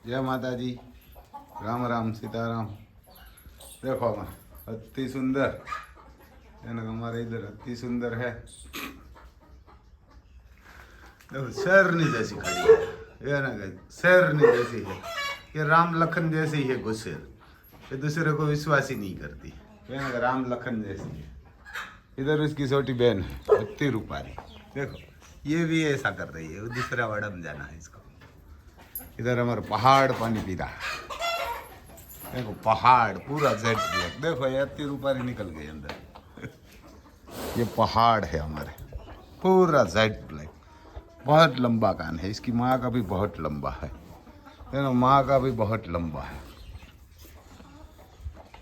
जय माता जी, राम राम सीताराम। देखो अति सुंदर है ना, हमारे इधर अति सुंदर है। देखो शेरनी जैसी खड़ी है, ये ना शेरनी जैसी है। ये राम लखन जैसी है गुस्सेल। ये दूसरे को विश्वास ही नहीं करती, ये ना राम लखन जैसी है। इधर उसकी छोटी बहन है अति रूपाली। देखो ये भी ऐसा कर रही है, वो दूसरा वाड़ा में जाना है इसको। इधर हमारा पहाड़ पानी पी रहा है। देखो पहाड़ पूरा जेड ब्लैक। देखो ये अति रूपाली निकल गई अंदर। ये पहाड़ है हमारे, पूरा जेड ब्लैक। बहुत लंबा कान है, इसकी माँ का भी बहुत लंबा है, माँ का भी बहुत लंबा है।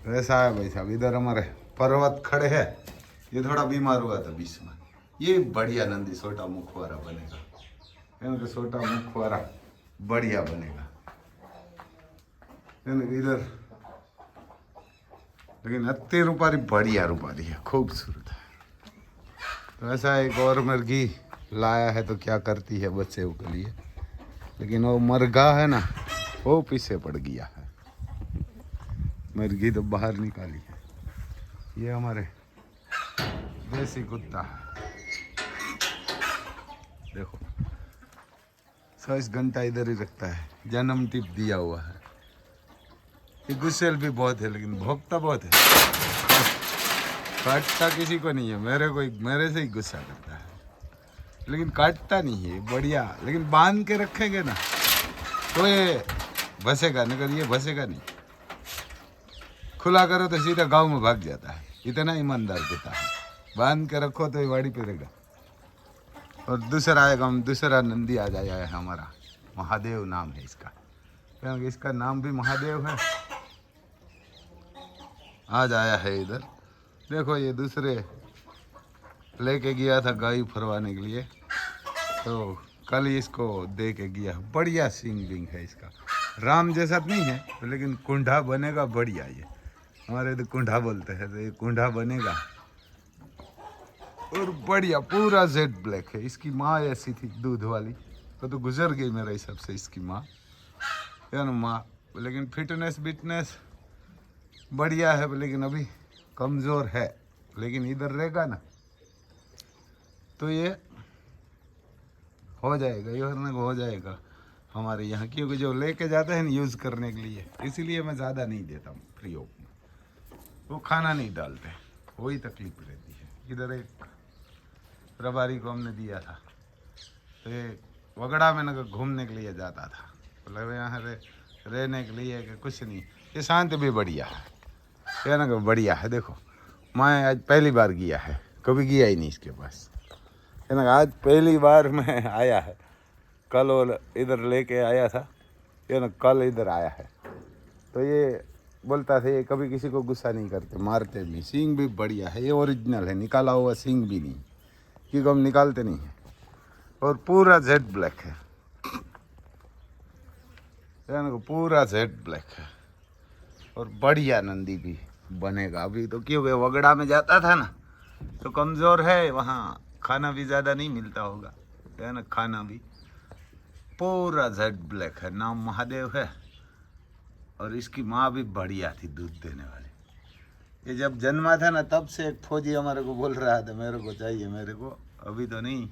वैसा है भाई साहब। इधर हमारे पर्वत खड़े हैं। ये थोड़ा बीमार हुआ था बीच में। ये बढ़िया नंदी छोटा मुखवारा बनेगा, छोटा मुखवारा बढ़िया बनेगा इधर। लेकिन अति रूपारी बढ़िया रूपारी है, खूबसूरत है। तो ऐसा एक और मुर्गी लाया है तो क्या करती है बच्चे के लिए, लेकिन वो मरगा है ना, वो पीछे पड़ गया है। मुर्गी तो बाहर निकाली है। ये हमारे देसी कुत्ता है। देखो 24 घंटा इधर ही रखता है, जन्म टिप दिया हुआ है। ये गुस्सेल भी बहुत है, लेकिन भोंकता बहुत है। काटता किसी को नहीं है, मेरे से ही गुस्सा करता है, लेकिन काटता नहीं है। बढ़िया, लेकिन बांध के रखेंगे ना तो ये भसेगा, नहीं ये भसेगा नहीं। खुला करो तो सीधा गांव में भाग जाता है, इतना ईमानदार कुत्ता है। बांध के रखो तो ये वाड़ी पे रहेगा। और दूसरा आएगा, दूसरा नंदी आ जाएगा है हमारा, महादेव नाम है इसका, क्योंकि इसका नाम भी महादेव है। आज आया है इधर। देखो ये दूसरे लेके गया था गाय फरवाने के लिए, तो कल इसको दे के गया। बढ़िया सींग विंग है इसका, राम जैसा नहीं है, लेकिन कुंडा बनेगा बढ़िया। ये हमारे इधर कुंडा बोलते हैं, तो ये कुंडा बनेगा और बढ़िया पूरा जेड ब्लैक है। इसकी माँ ऐसी थी दूध वाली, तो गुजर गई मेरे हिसाब से इसकी माँ, या ना माँ। लेकिन फिटनेस बिटनेस बढ़िया है, लेकिन अभी कमज़ोर है। लेकिन इधर रहेगा ना तो ये हो जाएगा, ये हो जाएगा हमारे यहाँ, क्योंकि जो लेके जाते हैं ना यूज़ करने के लिए, इसीलिए मैं ज़्यादा नहीं देता हूँ प्रयोग में। वो खाना नहीं डालते, वही तकलीफ रहती है। इधर एक रबारी को हमने दिया था, तो ये वगड़ा में ना घूमने के लिए जाता था, मतलब यहाँ रहने के लिए कि कुछ नहीं। ये शांत भी बढ़िया है, ये ना बढ़िया है। देखो मैं आज पहली बार गया है, कभी गया ही नहीं इसके पास, है ना। आज पहली बार मैं आया है। कल वो इधर लेके आया था, ये ना कल इधर आया है। तो ये बोलता था ये कभी किसी को गुस्सा नहीं करते, मारते नहीं। सींग भी बढ़िया है, ये ओरिजिनल है, निकाला हुआ सींग भी नहीं, क्योंकि हम निकालते नहीं है। और पूरा जेड ब्लैक है, ना पूरा जेड ब्लैक है। और बढ़िया नंदी भी बनेगा अभी तो, क्योंकि वगड़ा में जाता था ना, तो कमज़ोर है, वहाँ खाना भी ज़्यादा नहीं मिलता होगा, है ना। खाना भी पूरा जेड ब्लैक है, नाम महादेव है। और इसकी माँ भी बढ़िया थी, दूध देने वाली। ये जब जन्मा था ना, तब से एक फौजी हमारे को बोल रहा था मेरे को चाहिए, मेरे को अभी तो नहीं।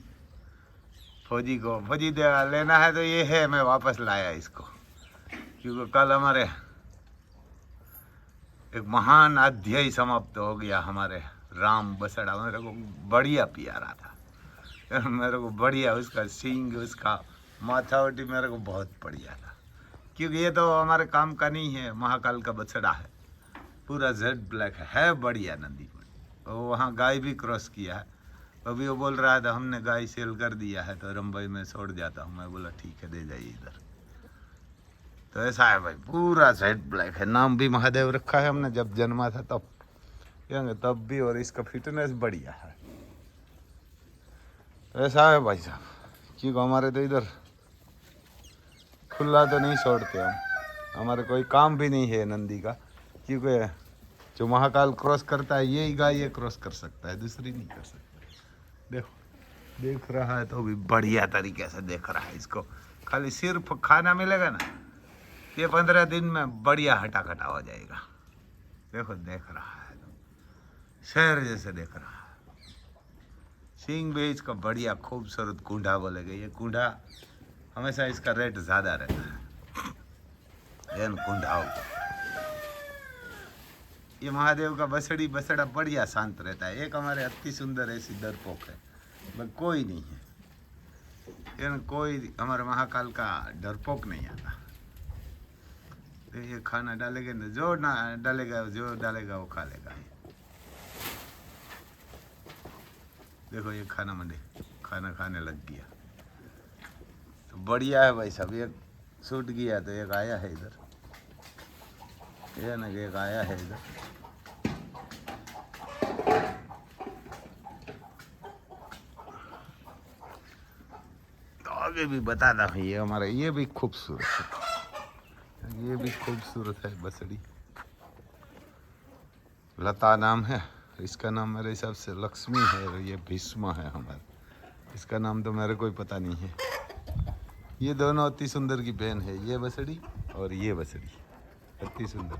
फौजी को फौजी लेना है तो ये है, मैं वापस लाया इसको, क्योंकि कल हमारे एक महान अध्याय समाप्त हो गया। हमारे राम बसड़ा मेरे को बढ़िया प्यारा था, मेरे को बढ़िया उसका सींग, उसका माथावटी मेरे को बहुत बढ़िया था, क्योंकि ये तो हमारे काम का नहीं है। महाकाल का बछड़ा है, पूरा जेड ब्लैक है बढ़िया नंदी। और वहाँ गाय भी क्रॉस किया है। अभी वो बोल रहा था हमने गाय सेल कर दिया है, तो रंबई में छोड़ जाता हूँ। मैं बोला ठीक है, दे जाइए इधर। तो ऐसा है भाई, पूरा जेड ब्लैक है। नाम भी महादेव रखा है हमने, जब जन्मा था तब भी। और इसका फिटनेस बढ़िया है। तो ऐसा है भाई साहब, क्योंकि हमारे तो इधर खुला तो नहीं छोड़ते हम, हमारे कोई काम भी नहीं है नंदी का, क्योंकि जो महाकाल क्रॉस करता है यही गाय ये क्रॉस कर सकता है, दूसरी नहीं कर सकता। देखो देख रहा है तो भी बढ़िया तरीके से देख रहा है। इसको खाली सिर्फ खाना मिलेगा ना ये 15 दिन में बढ़िया हटा कटा हो जाएगा। देखो देख रहा है, शेर जैसे देख रहा है। सींग भी इसका बढ़िया खूबसूरत कूंढा बोलेगा। ये कूंढा हमेशा इसका रेट ज़्यादा रहता है इन कूंढाओं को। ये महादेव का बसड़ा बढ़िया शांत रहता है। एक हमारे अति सुंदर ऐसी डरपोक है, बस कोई नहीं है। कोई हमारे महाकाल का डरपोक नहीं आता। तो ये खाना डालेंगे ना, जो ना डालेगा वो खा लेगा। देखो ये खाना खाने लग गया। तो बढ़िया है भाई साहब। एक छूट गया तो एक आया है इधर, ये ना कि एक आया है इधर। तो आगे भी बताता हूँ। ये हमारा ये भी खूबसूरत है, ये भी खूबसूरत है बसड़ी। लता नाम है इसका। नाम मेरे हिसाब से लक्ष्मी है और ये भीष्मा है हमारा। इसका नाम तो मेरे को ही पता नहीं है। ये दोनों अति सुंदर की बहन है, ये बसड़ी और ये बसड़ी अति सुंदर।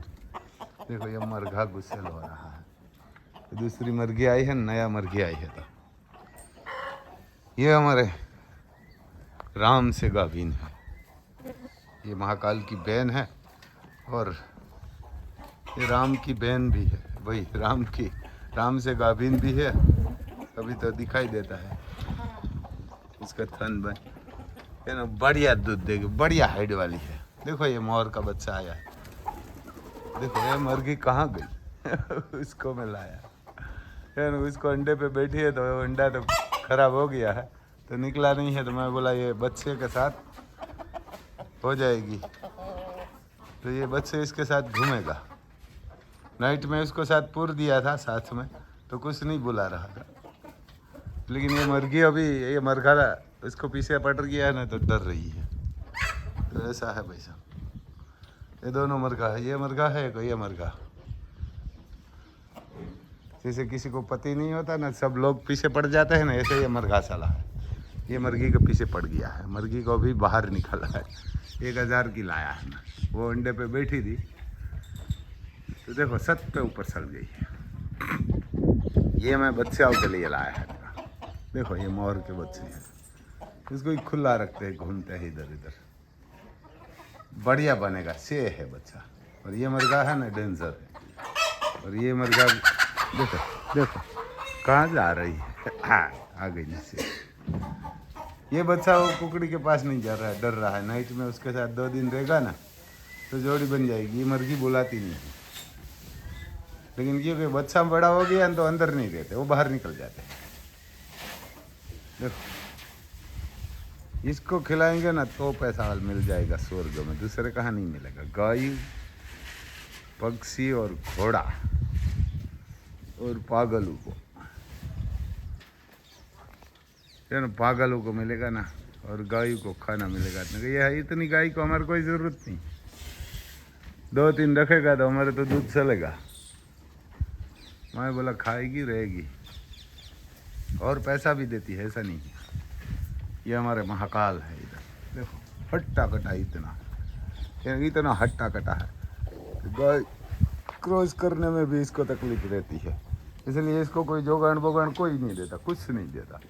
देखो ये मरघा गुस्सेल हो रहा है। दूसरी मर्गी आई है, नया मर्गी आई है। तो ये हमारे राम से गाभिन है। ये महाकाल की बहन है और ये राम की बहन भी है। वही राम से गाभिन भी है, अभी तो दिखाई देता है इसका थन बन। ये ना बढ़िया दूध देगी, बढ़िया हाइट वाली है। देखो ये मोर का बच्चा आया है। देखो ये मुर्गी कहाँ गई उसको मैं लाया। यार उसको अंडे पे बैठी है, तो अंडा तो खराब हो गया है, तो निकला नहीं है। तो मैं बोला ये बच्चे के साथ हो जाएगी, तो ये बच्चे इसके साथ घूमेगा। नाइट में उसको साथ पूर दिया था साथ में, तो कुछ नहीं बुला रहा था। लेकिन ये मुर्गी अभी ये मरघा इसको पीछे पट गया है ना, तो डर रही है। तो ऐसा है भाई साहब। ये दोनों मरघा है, ये मरघा है कोई ये मरघा। जैसे किसी को पति नहीं होता ना, सब लोग पीछे पड़ जाते हैं ना, ऐसे ये मरघा साला है। ये मुर्गी के पीछे पड़ गया है। मुर्गी को अभी बाहर निकला है। 1000 की लाया है ना, वो अंडे पे बैठी थी, तो देखो छत पे ऊपर चल गई है। ये मैं बच्चों के लिए लाया है। देखो ये मोर के बच्चे हैं, इसको ही खुला रखते हैं, घूमते हैं इधर इधर। बढ़िया बनेगा, से है बच्चा। और ये मुर्गा है ना डेंजर है। और ये मुर्गा देखो देखो कहाँ जा रही है। आ गई नीचे। ये बच्चा वो कुकड़ी के पास नहीं जा रहा है, डर रहा है। नाइट में उसके साथ 2 दिन रहेगा ना, तो जोड़ी बन जाएगी। ये मुर्गी बुलाती नहीं है, लेकिन क्योंकि बच्चा बड़ा हो गया तो अंदर नहीं रहते, वो बाहर निकल जाते हैं। देखो इसको खिलाएंगे ना तो पैसा मिल जाएगा स्वर्ग में, दूसरे कहाँ नहीं मिलेगा। गाय, पक्षी और घोड़ा और पागलों को, ना पागलों को मिलेगा ना, और गाय को खाना मिलेगा। ये है, इतनी गाय को हमारे कोई ज़रूरत नहीं। 2-3 रखेगा तो हमारे तो दूध चलेगा। मैं बोला खाएगी रहेगी, और पैसा भी देती है, ऐसा नहीं है। ये हमारे महाकाल है। इधर देखो हट्टा कटा इतना हट्टा कटा है। गाय क्रॉस करने में भी इसको तकलीफ रहती है, इसलिए इसको कोई जोगान बोगान कोई नहीं देता, कुछ नहीं देता।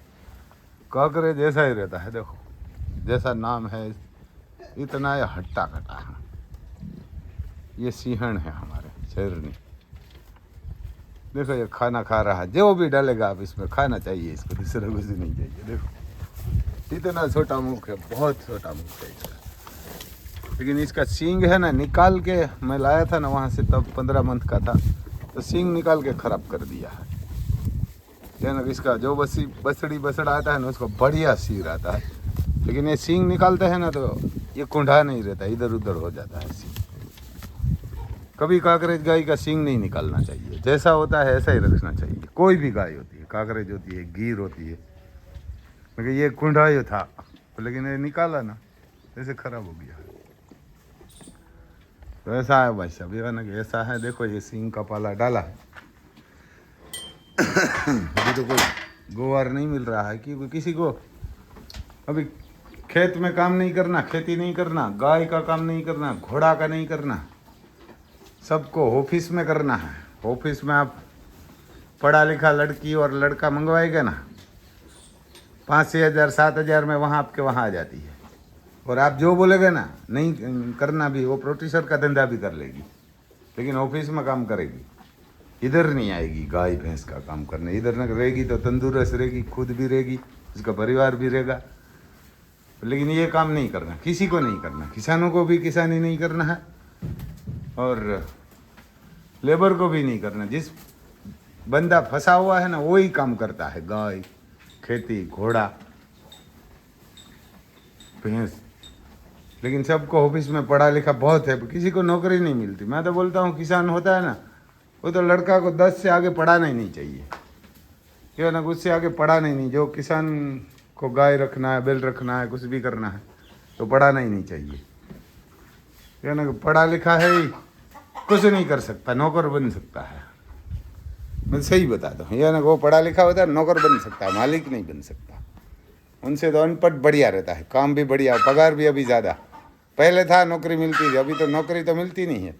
काकरे जैसा ही रहता है। देखो जैसा नाम है, इतना ये हट्टा कटा है। ये सिंहण है हमारे शेरनी। देखो ये खाना खा रहा है, जो भी डालेगा आप इसमें खाना चाहिए इसको, दूसरा कुछ नहीं चाहिए। देखो इतना छोटा मुख है, बहुत छोटा मुख है इसका। लेकिन इसका सींग है ना, निकाल के मैं लाया था ना वहाँ से, तब 15 मंथ का था, तो सींग निकाल के ख़राब कर दिया है। ना इसका जो बसड़ा आता है ना, उसको बढ़िया सींग आता है। लेकिन ये सींग निकालते हैं ना, तो ये कुंढा नहीं रहता, इधर उधर हो जाता है सींग। कभी काकरेज गाय का सींग नहीं निकालना चाहिए, जैसा होता है ऐसा ही रखना चाहिए। कोई भी गाय होती है, काकरेज होती है, गिर होती है, लेकिन ये कुंढा ही था, लेकिन ये निकाला ना, ऐसे खराब हो गया। तो ऐसा है भाई साहब, ये ना ऐसा है। देखो ये सींग का पाला डाला है। अभी तो कोई गोवार नहीं मिल रहा है, क्योंकि किसी को अभी खेत में काम नहीं करना, खेती नहीं करना, गाय का काम नहीं करना, घोड़ा का नहीं करना, सबको ऑफिस में करना है। ऑफिस में आप पढ़ा लिखा लड़की और लड़का मंगवाएगा ना, 5-6 हज़ार 7 हज़ार में वहाँ आपके वहाँ आ जाती है। और आप जो बोलेगे ना नहीं करना भी, वो प्रोड्यूसर का धंधा भी कर लेगी, लेकिन ऑफिस में काम करेगी। इधर नहीं आएगी गाय भैंस का काम करने। इधर न रहेगी तो तंदुरुस्त रहेगी, खुद भी रहेगी, उसका परिवार भी रहेगा। लेकिन ये काम नहीं करना, किसी को नहीं करना। किसानों को भी किसानी नहीं करना है और लेबर को भी नहीं करना। जिस बंदा फंसा हुआ है ना वही काम करता है, गाय, खेती, घोड़ा, भैंस। लेकिन सबको ऑफिस में पढ़ा लिखा बहुत है, किसी को नौकरी नहीं मिलती। मैं तो बोलता हूँ किसान होता है ना, वो तो लड़का को 10 से आगे पढ़ाना ही नहीं चाहिए, क्यों ना उससे आगे पढ़ाना ही नहीं। जो किसान को गाय रखना है, बैल रखना है, कुछ भी करना है तो पढ़ाना ही नहीं चाहिए। क्यों ना पढ़ा लिखा है ही कुछ नहीं कर सकता, नौकर बन सकता है। मैं सही बताता हूँ, यह ना वो पढ़ा लिखा होता है नौकर बन सकता है, मालिक नहीं बन सकता। उनसे तो अनपढ़ बढ़िया रहता है, काम भी बढ़िया, पगार भी अभी ज़्यादा। पहले था नौकरी मिलती थी, अभी तो नौकरी तो मिलती नहीं है।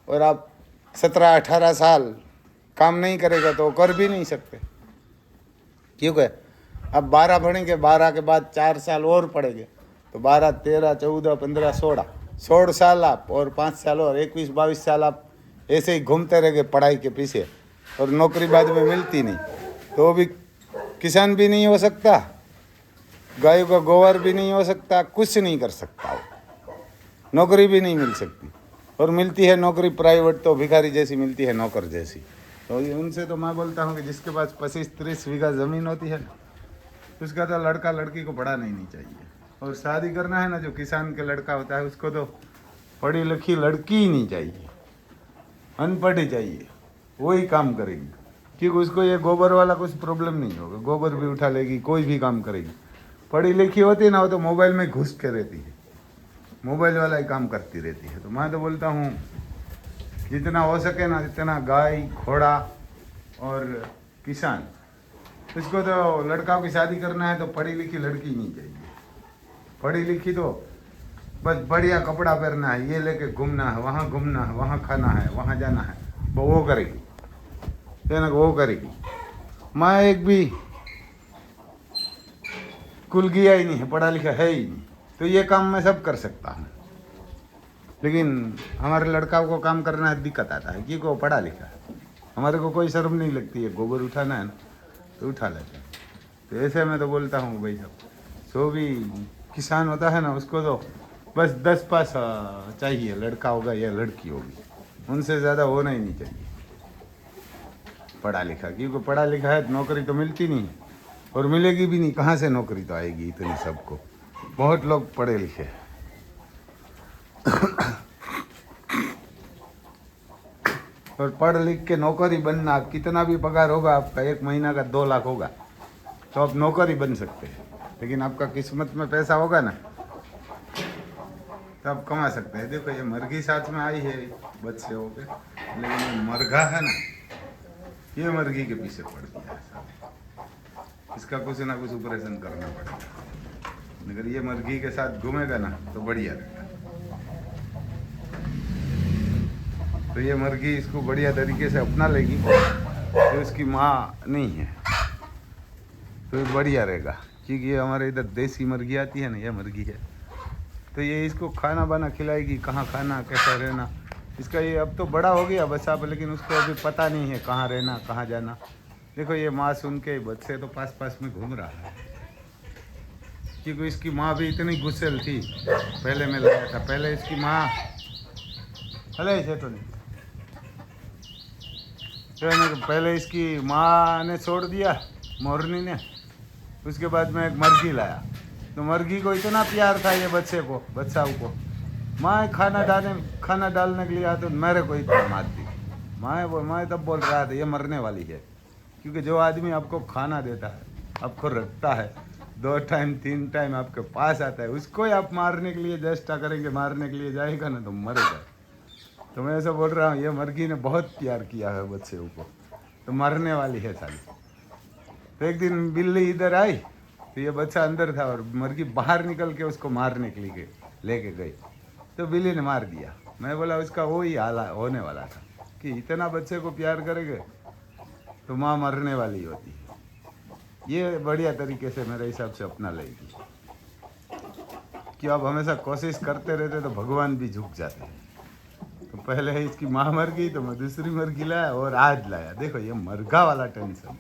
और आप 17-18 साल काम नहीं करेगा तो कर भी नहीं सकते, क्योंकि अब 12 पढ़ेंगे, 12 के बाद 4 साल और पढ़ेंगे तो 12, 13, 14, 15, 16 साल आप, और 5 साल और 21-22 साल आप ऐसे ही घूमते रहेंगे पढ़ाई के पीछे, और नौकरी बाद में मिलती नहीं तो भी किसान भी नहीं हो सकता, गायों का गोबर भी नहीं हो सकता, कुछ नहीं कर सकता वो। नौकरी भी नहीं मिल सकती, और मिलती है नौकरी प्राइवेट तो भिखारी जैसी मिलती है, नौकर जैसी। तो उनसे तो मैं बोलता हूँ कि जिसके पास 25-30 बीघा ज़मीन होती है ना, उसका तो लड़का लड़की को पढ़ाना ही नहीं चाहिए। और शादी करना है ना, जो किसान के लड़का होता है उसको तो पढ़ी लिखी लड़की ही नहीं चाहिए, अनपढ़ ही चाहिए, वही काम करेगी। क्योंकि उसको ये गोबर वाला कुछ प्रॉब्लम नहीं होगा, गोबर भी उठा लेगी, कोई भी काम करेगी। पढ़ी लिखी होती ना, वो तो मोबाइल में घुस के रहती है, मोबाइल वाला ही काम करती रहती है। तो मैं तो बोलता हूँ जितना हो सके ना, जितना गाय, घोड़ा और किसान, इसको तो लड़का की शादी करना है तो पढ़ी लिखी लड़की नहीं चाहिए। पढ़ी लिखी तो बस बढ़िया कपड़ा पहनना है, ये लेके घूमना है, वहाँ घूमना है, वहाँ खाना है, वहाँ जाना है, वो करेगी, ना वो करेगी। मैं एक भी कुल गया ही नहीं है, पढ़ा लिखा है ही नहीं, तो ये काम मैं सब कर सकता हूँ। लेकिन हमारे लड़का को काम करना है दिक्कत आता है, क्योंकि वो पढ़ा लिखा है। हमारे को कोई शर्म नहीं लगती है, गोबर उठाना है ना तो उठा लेते हैं। तो ऐसे मैं तो बोलता हूँ भाई साहब, जो भी किसान होता है ना उसको तो बस 10 पास चाहिए, लड़का होगा या लड़की होगी, उनसे ज़्यादा होना ही नहीं चाहिए पढ़ा लिखा। क्योंकि पढ़ा लिखा है तो नौकरी तो मिलती नहीं, और मिलेगी भी नहीं, कहाँ से नौकरी तो आएगी इतनी सबको। बहुत लोग पढ़े लिखे हैं और पढ़ लिख के नौकरी बनना, कितना भी पगार होगा आपका, 1 महीना का 2 लाख होगा तो आप नौकरी बन सकते हैं। लेकिन आपका किस्मत में पैसा होगा ना तो आप कमा सकते हैं। देखो ये मर्गी साथ में आई है बच्चे हो गए, लेकिन ये मरघा है ना, ये मर्गी के पीछे पड़ गया है। इसका कुछ ना कुछ ऑपरेशन करना पड़ेगा, अगर ये मर्गी के साथ घूमेगा ना तो बढ़िया रहेगा। तो ये मर्गी इसको बढ़िया तरीके से अपना लेगी, तो इसकी माँ नहीं है तो ये बढ़िया रहेगा। क्योंकि ये हमारे इधर देसी मर्गी आती है ना, यह मर्गी है, तो ये इसको खाना बाना खिलाएगी, कहाँ खाना, कैसा रहना। इसका ये अब तो बड़ा हो गया बच्चा, लेकिन उसको अभी पता नहीं है कहाँ रहना, कहाँ जाना। देखो ये माँ सुन के बच्चे तो पास पास में घूम रहा है, क्योंकि इसकी माँ भी इतनी गुस्सेल थी। पहले मैं लाया था, पहले इसकी माँ अरे तो नहीं, पहले इसकी माँ ने छोड़ दिया, मोरनी ने। उसके बाद मैं एक मर्गी लाया, तो मर्गी को इतना प्यार था ये बच्चे को, बच्चाओं को। माँ खाना डालने के लिए आते मेरे को इतना मारती। मैं तब बोल रहा था ये मरने वाली है, क्योंकि जो आदमी आपको खाना देता है, आपको रखता है, 2 टाइम 3 टाइम आपके पास आता है, उसको ही आप मारने के लिए चेष्टा करेंगे, मारने के लिए जाएगा ना तो मरेगा। तो मैं ऐसा बोल रहा हूँ ये मर्गी ने बहुत प्यार किया है बच्चों को, तो मरने वाली है साली। तो एक दिन बिल्ली इधर आई तो ये बच्चा अंदर था और मुर्गी बाहर निकल के उसको मारने के लिए लेके गई, तो बिल्ली ने मार दिया। मैं बोला उसका वो ही हाल होने वाला था कि इतना बच्चे को प्यार करेंगे तो माँ मरने वाली होती है। ये बढ़िया तरीके से मेरे हिसाब से अपना लेगी कि आप हमेशा कोशिश करते रहते तो भगवान भी झुक जाते हैं। तो पहले ही इसकी माँ मर गई तो मैं दूसरी मुर्गी लाया और आज लाया। देखो ये मरघा वाला टेंशन,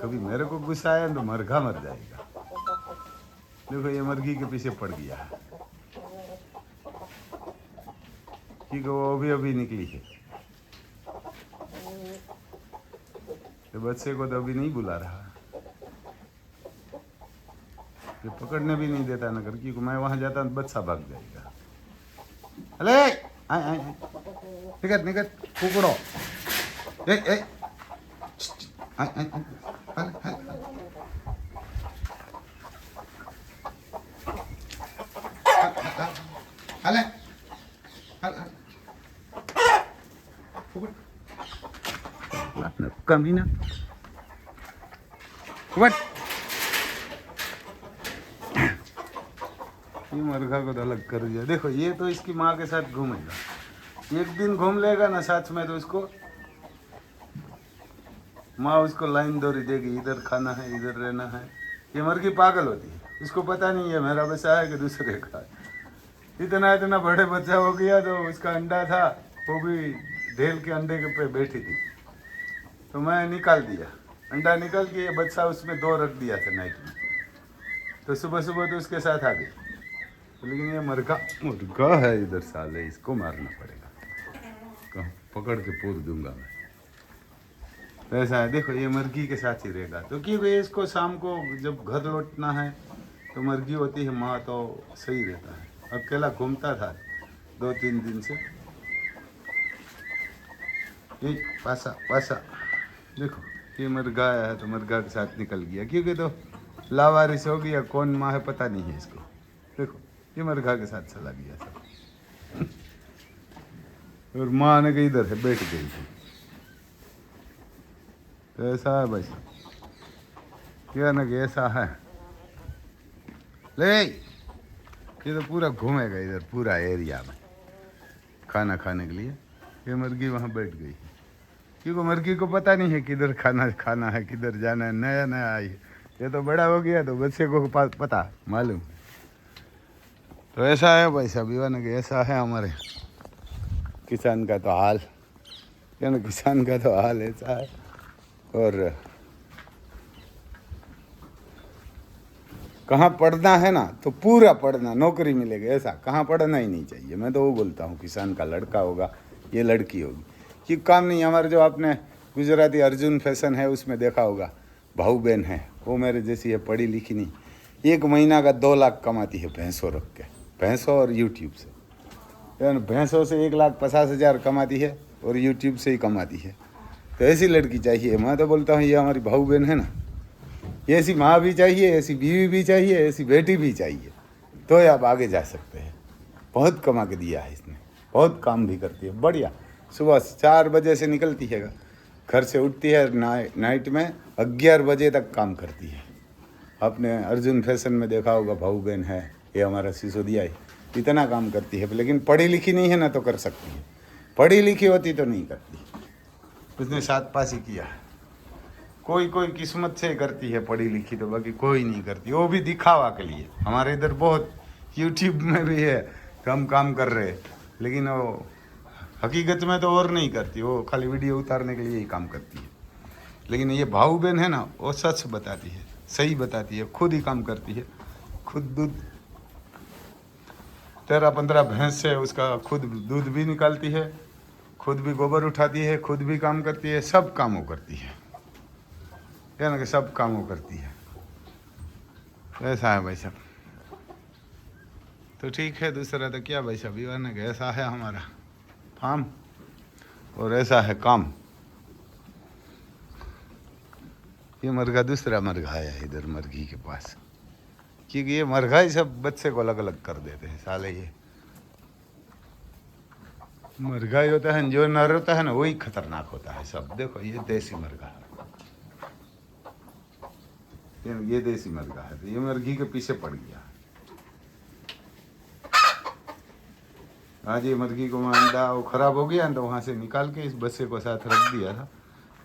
कभी मेरे को गुस्सा आया तो मरघा मर जाएगा। देखो ये मुर्गी के पीछे पड़ गया क्योंकि वो अभी निकली है। तो बच्चे को तो अभी नहीं बुला रहा, ये पकड़ने भी नहीं देता नगर, क्योंकि मैं वहां जाता तो बच्चा भाग जाएगा। अरे आए आए निकट निकट कुकड़ो ए ए आए आए आए अरे कमी ना ये मरघा को तो अलग कर दिया। देखो ये तो इसकी माँ के साथ घूमेगा, एक दिन घूम लेगा ना साथ में तो उसको माँ उसको लाइन दौरी देगी, इधर खाना है इधर रहना है। ये मुर्गी पागल होती है, उसको पता नहीं है मेरा बच्चा है कि दूसरे का। इतना इतना बड़े बच्चा हो गया तो उसका अंडा था वो भी ढेल के अंडे के पे बैठी थी, तो मैं निकाल दिया अंडा, निकल के ये बच्चा उसमें 2 रख दिया था नाइट में। तो सुबह सुबह तो उसके साथ आ गई। तो लेकिन ये मुर्गा है इधर साले, इसको मारना पड़ेगा, पकड़ के पूर दूंगा मैं। तो ऐसा है, देखो ये मुर्गी के साथ ही रहेगा। तो क्योंकि इसको शाम को जब घर लौटना है तो मुर्गी होती है माँ, तो सही रहता है। अकेला घूमता था 2-3 दिन से। ये पासा पासा देखो ये मुर्गा आया है तो मुर्गा के साथ निकल गया, क्योंकि तो लावारिस हो गया, कौन माँ है पता नहीं है इसको। देखो ये मुर्गा के साथ चला गया सब और माँ ने कहीं इधर है बैठ गई थी। तो ऐसा है भाई, क्या ना कि ऐसा है। ले ये तो पूरा घूमेगा इधर पूरा एरिया में खाना खाने के लिए। ये मुर्गी वहाँ बैठ गई क्योंकि मुर्गी को पता नहीं है किधर खाना खाना है, किधर जाना है। नया नया आई है, ये तो बड़ा हो गया तो बच्चे को पता मालूम। तो ऐसा है भाई साहब, ना कि ऐसा है हमारे किसान का तो हाल, क्या ना किसान का तो हाल ऐसा है। और कहाँ पढ़ना है ना तो पूरा पढ़ना, नौकरी मिलेगी ऐसा कहाँ पढ़ना ही नहीं चाहिए। मैं तो वो बोलता हूँ किसान का लड़का होगा ये लड़की होगी कि काम नहीं। हमारे जो आपने गुजराती अर्जुन फैशन है उसमें देखा होगा, भाऊ बहन है वो मेरे जैसी है, पढ़ी लिखी नहीं, 1 महीना का 2 लाख कमाती है भैंसों रख के, भैंसों और यूट्यूब से। भैंसों से 1,50,000 कमाती है और यूट्यूब से ही कमाती है। तो ऐसी लड़की चाहिए। मैं तो बोलता हूँ ये हमारी भाऊ बहन है ना, ऐसी माँ भी चाहिए, ऐसी बीवी भी चाहिए, ऐसी बेटी भी चाहिए, तो आप आगे जा सकते हैं। बहुत कमा के दिया है इसने, बहुत काम भी करती है बढ़िया। सुबह 4 बजे से निकलती है घर से, उठती है नाइट में 11 बजे तक काम करती है। आपने अर्जुन फैशन में देखा होगा, भाऊ बहन है ये हमारा सिसोदिया है, इतना काम करती है। लेकिन पढ़ी लिखी नहीं है ना तो कर सकती है, पढ़ी लिखी होती तो नहीं करती। उसने 7 पास ही किया। कोई कोई किस्मत से करती है पढ़ी लिखी, तो बाकी कोई नहीं करती, वो भी दिखावा के लिए। हमारे इधर बहुत यूट्यूब में भी है हम काम कर रहे हैं, लेकिन वो हकीकत में तो और नहीं करती, वो खाली वीडियो उतारने के लिए ही काम करती है। लेकिन ये भाऊ बहन है ना वो सच बताती है, सही बताती है, खुद ही काम करती है, खुद दूध 13-15 भैंस से उसका खुद दूध भी निकालती है, खुद भी गोबर उठाती है, खुद भी काम करती है, सब काम वो करती है, क्या ना कि सब काम वो करती है। ऐसा है भाई साहब। तो ठीक है, दूसरा तो क्या भाई साहब, ये ना कि ऐसा है हमारा फार्म और ऐसा है काम। ये मरघा दूसरा मरघा आया इधर मुर्गी के पास, क्योंकि ये मरघा ही सब बच्चे को अलग अलग कर देते हैं साले। ये मरघा ही होता है, जो नर होता है ना वही खतरनाक होता है सब। देखो ये देसी मरघा, ये देसी मुर्गा है, तो ये मुर्गी के पीछे पड़ गया। आज ये मुर्गी को मैं अंडा वो ख़राब हो गया, तो वहाँ से निकाल के इस बच्चे को साथ रख दिया था।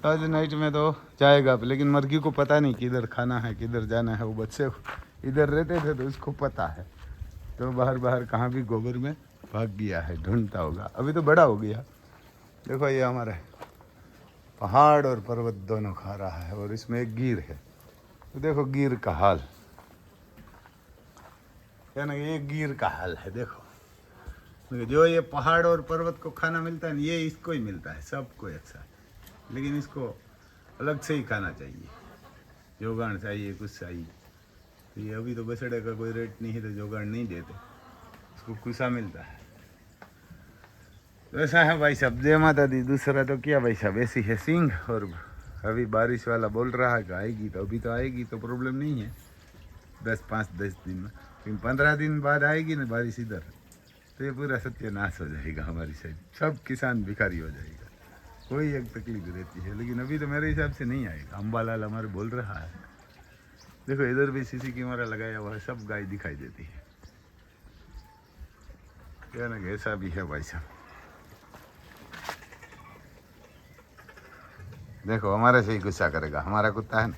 आज नाइट में तो जाएगा, लेकिन मुर्गी को पता नहीं किधर खाना है किधर जाना है। वो बच्चे इधर रहते थे तो उसको पता है, तो बाहर बाहर कहाँ भी गोबर में भाग गया है, ढूंढता होगा। अभी तो बड़ा हो गया। देखो ये हमारे पहाड़ और पर्वत दोनों खा रहा है, और इसमें एक गिर है। तो देखो गिर का हाल, क्या ना, ये गिर का हाल है। देखो जो ये पहाड़ और पर्वत को खाना मिलता है, ये इसको ही मिलता है, सबको एक साथ। लेकिन इसको अलग से ही खाना चाहिए, जोगाड़ चाहिए, कुछ चाहिए। तो ये अभी तो बछड़े का कोई रेट नहीं है, तो जोगाड़ नहीं देते, इसको कुसा मिलता है। तो ऐसा है भाई साहब, जय माता दी। दूसरा तो क्या भाई साहब, ऐसी है सिंह। और अभी बारिश वाला बोल रहा है कि आएगी, तो अभी तो आएगी, तो प्रॉब्लम नहीं है 5-10 दिन में। लेकिन 15 दिन बाद आएगी ना बारिश इधर, तो ये पूरा सत्यानाश हो जाएगा हमारी साइड। सब किसान भिखारी हो जाएगा, कोई एक तकलीफ रहती है। लेकिन अभी तो मेरे हिसाब से नहीं आएगा। अम्बालाल हमारे बोल रहा है। देखो इधर भी सीसी कैमरा लगाया हुआ है, सब गाय दिखाई देती है। क्या ना, ऐसा भी है भाई साहब। देखो हमारे से ही गुस्सा करेगा, हमारा कुत्ता है ना।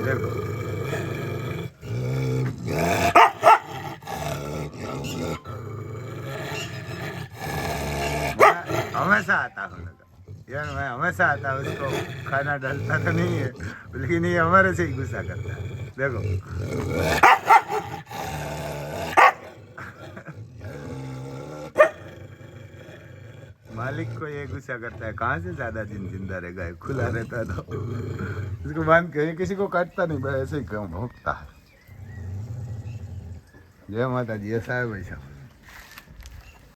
देखो हमेशा आता हूँ यार, मैं हमेशा आता हूँ। उसको खाना डालता तो नहीं है, लेकिन ये हमारे से ही गुस्सा करता है। देखो मालिक को ये गुस्सा करता है, कहाँ से ज़्यादा दिन जिंदा रहेगा, खुला रहता तो इसको बांध के। किसी को काटता नहीं भाई, ऐसे ही भौंकता है। जय माता जी। ऐसा है भाई साहब।